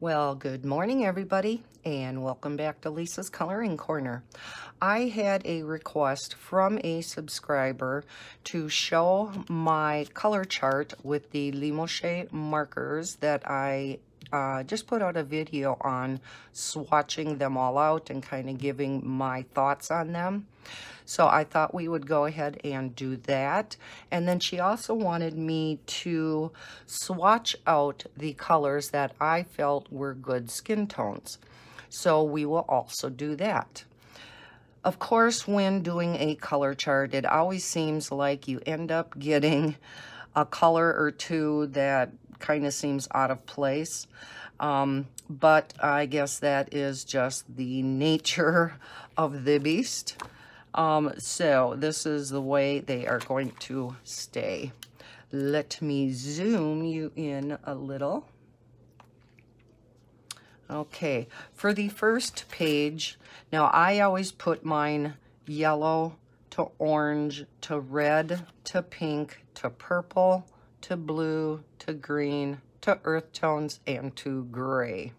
Well, good morning, everybody, and welcome back to Lisa's Coloring Corner. I had a request from a subscriber to show my color chart with the Lemouchet markers that I just put out a video on, swatching them all out and kind of giving my thoughts on them. So I thought we would go ahead and do that. And then she also wanted me to swatch out the colors that I felt were good skin tones. So we will also do that. Of course, when doing a color chart, it always seems like you end up getting a color or two that kind of seems out of place. But I guess that is just the nature of the beast. So this is the way they are going to stay. Let me zoom you in a little. Okay, for the first page, now I always put mine yellow to orange to red to pink to purple to blue to green to earth tones and to gray.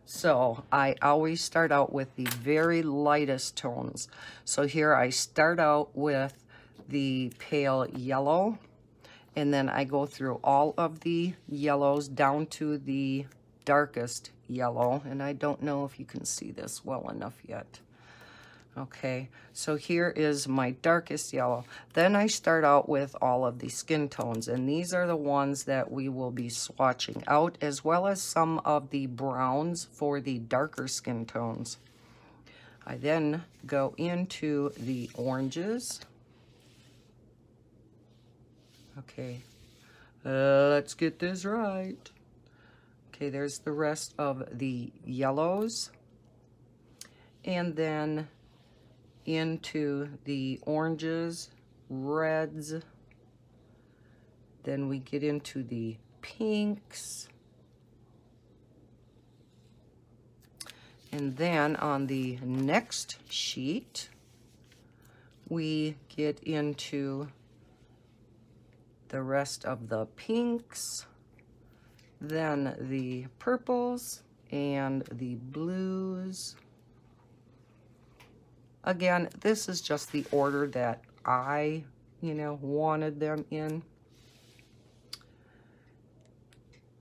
So I always start out with the very lightest tones. So here I start out with the pale yellow, and then I go through all of the yellows down to the darkest yellow. And I don't know if you can see this well enough yet. Okay, so here is my darkest yellow. Then I start out with all of the skin tones, and these are the ones that we will be swatching out, as well as some of the browns for the darker skin tones. I then go into the oranges. Okay, let's get this right. Okay, there's the rest of the yellows. And then into the oranges, reds, then we get into the pinks, and then on the next sheet we get into the rest of the pinks, then the purples and the blues. Again, this is just the order that I, wanted them in.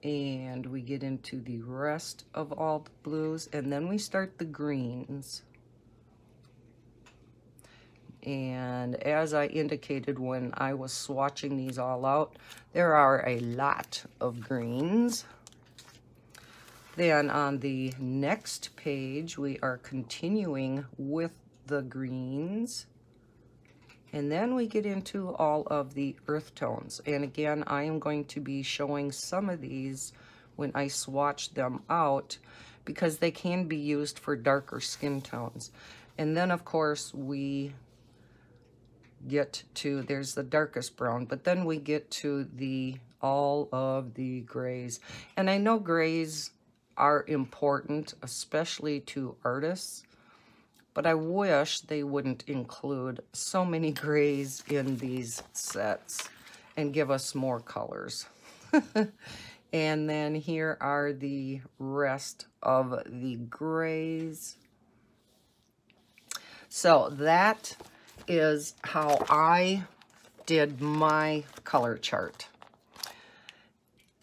And we get into the rest of all the blues, and then we start the greens. And as I indicated when I was swatching these all out, there are a lot of greens. Then on the next page, we are continuing with the greens, and then we get into all of the earth tones. And again, I am going to be showing some of these when I swatch them out, because they can be used for darker skin tones. And then of course we get to, there's the darkest brown, but then we get to the all of the grays. And I know grays are important, especially to artists, but I wish they wouldn't include so many grays in these sets and give us more colors. And then here are the rest of the grays. So that is how I did my color chart.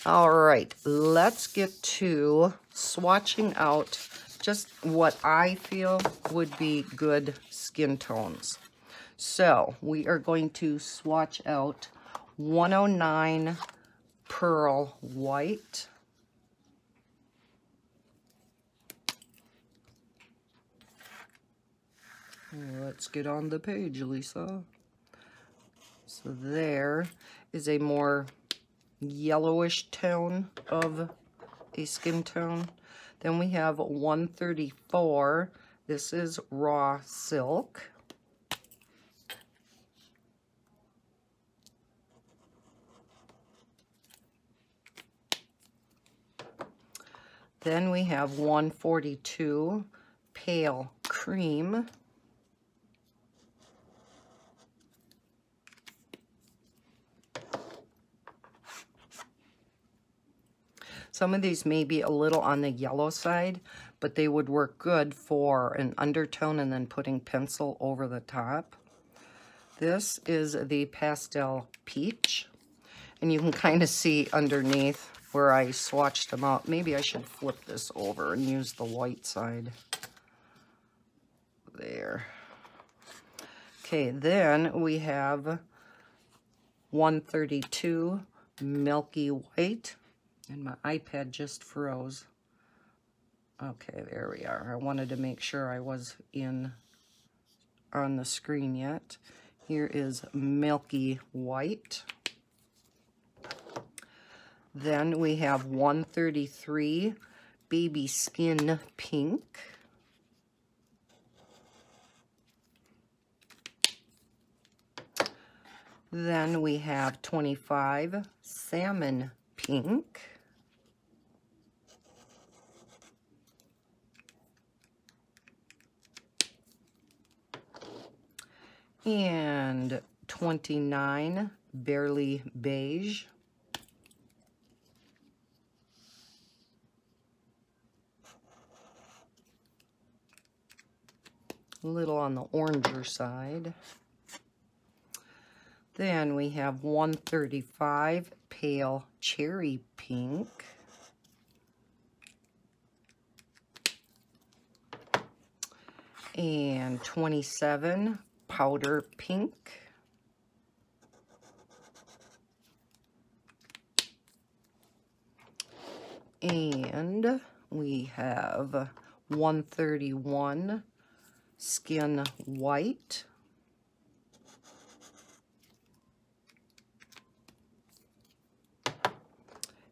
All right, let's get to swatching out just what I feel would be good skin tones. So we are going to swatch out 109 Pearl White. Let's get on the page, Lisa. So there is a more yellowish tone of a skin tone. Then we have 134. This is Raw Silk. Then we have 142, Pale Cream. Some of these may be a little on the yellow side, but they would work good for an undertone and then putting pencil over the top. This is the Pastel Peach, and you can kind of see underneath where I swatched them out. Maybe I should flip this over and use the white side. There. Okay, then we have 132 Milky White, and my iPad just froze. Okay, there we are. I wanted to make sure I was on the screen yet. Here is Milky White. Then we have 133 Baby Skin Pink. Then we have 25 Salmon Pink. And 29 Barely Beige. A little on the oranger side. Then we have 135 Pale Cherry Pink. And 27 Powder Pink. And we have 131 Skin White.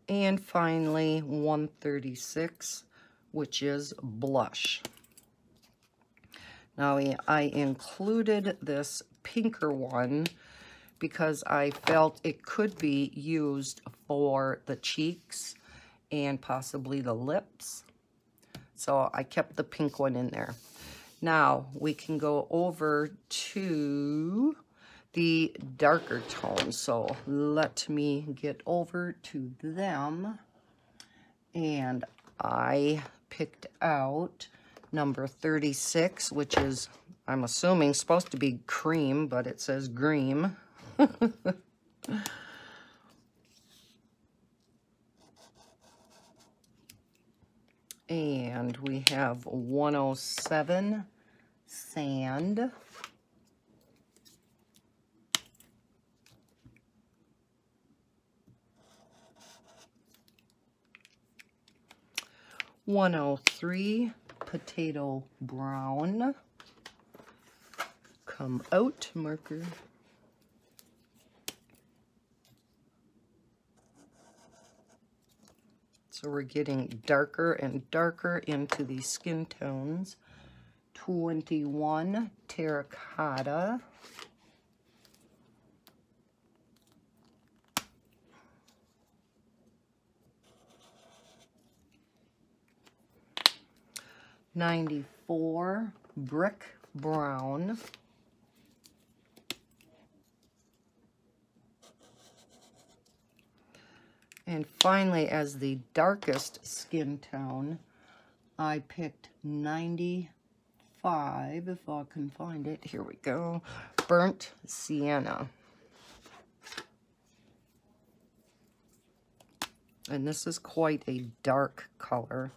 And finally 136, which is Blush. Now I included this pinker one because I felt it could be used for the cheeks and possibly the lips. So I kept the pink one in there. Now we can go over to the darker tones. So let me get over to them. And I picked out number 36, which is, I'm assuming, supposed to be cream, but it says green. And we have 107 Sand. (103) Potato Brown. Come out, marker. So we're getting darker and darker into these skin tones. 21 Terracotta. (94) Brick Brown. And finally, as the darkest skin tone, I picked 95, if I can find it. Here we go. Burnt Sienna. And this is quite a dark color.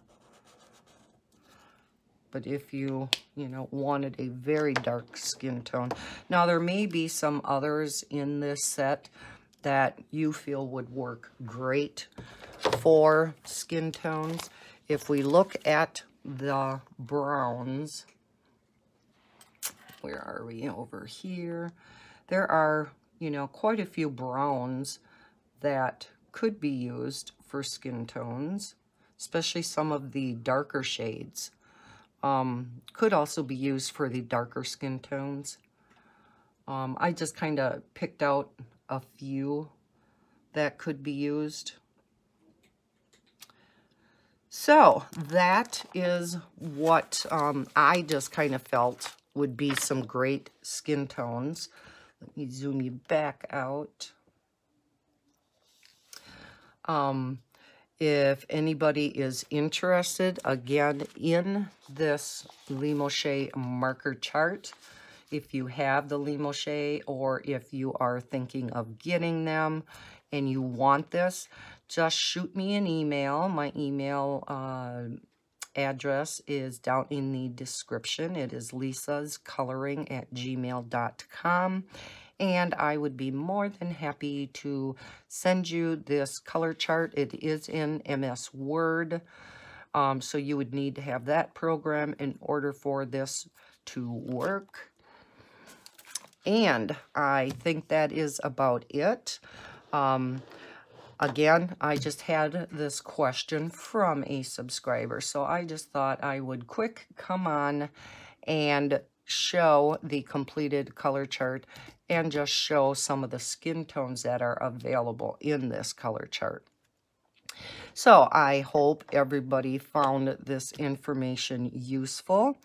But if you wanted a very dark skin tone. Now, there may be some others in this set that you feel would work great for skin tones. If we look at the browns, where are we? Over here. There are, quite a few browns that could be used for skin tones, especially some of the darker shades. Could also be used for the darker skin tones. I just kind of picked out a few that could be used. So that is what I just kind of felt would be some great skin tones. Let me zoom you back out. If anybody is interested, again, in this Lemouchet marker chart, if you have the Lemouchet or if you are thinking of getting them and you want this, just shoot me an email. My email address is down in the description. It is lisascoloring@gmail.com. And I would be more than happy to send you this color chart. It is in MS Word, so you would need to have that program in order for this to work. And I think that is about it. Again, I just had this question from a subscriber, so I just thought I would quick come on and show the completed color chart and just show some of the skin tones that are available in this color chart. So I hope everybody found this information useful.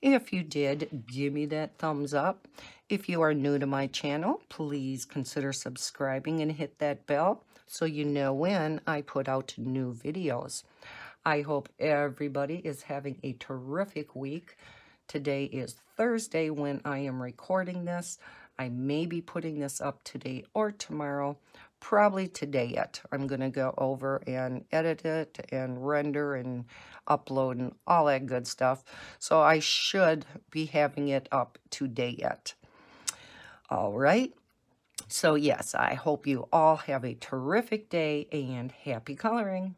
If you did, give me that thumbs up. If you are new to my channel, please consider subscribing and hit that bell so you know when I put out new videos. I hope everybody is having a terrific week. Today is Thursday when I am recording this. I may be putting this up today or tomorrow, probably today yet. I'm going to go over and edit it and render and upload and all that good stuff. So I should be having it up today yet. All right. So yes, I hope you all have a terrific day and happy coloring.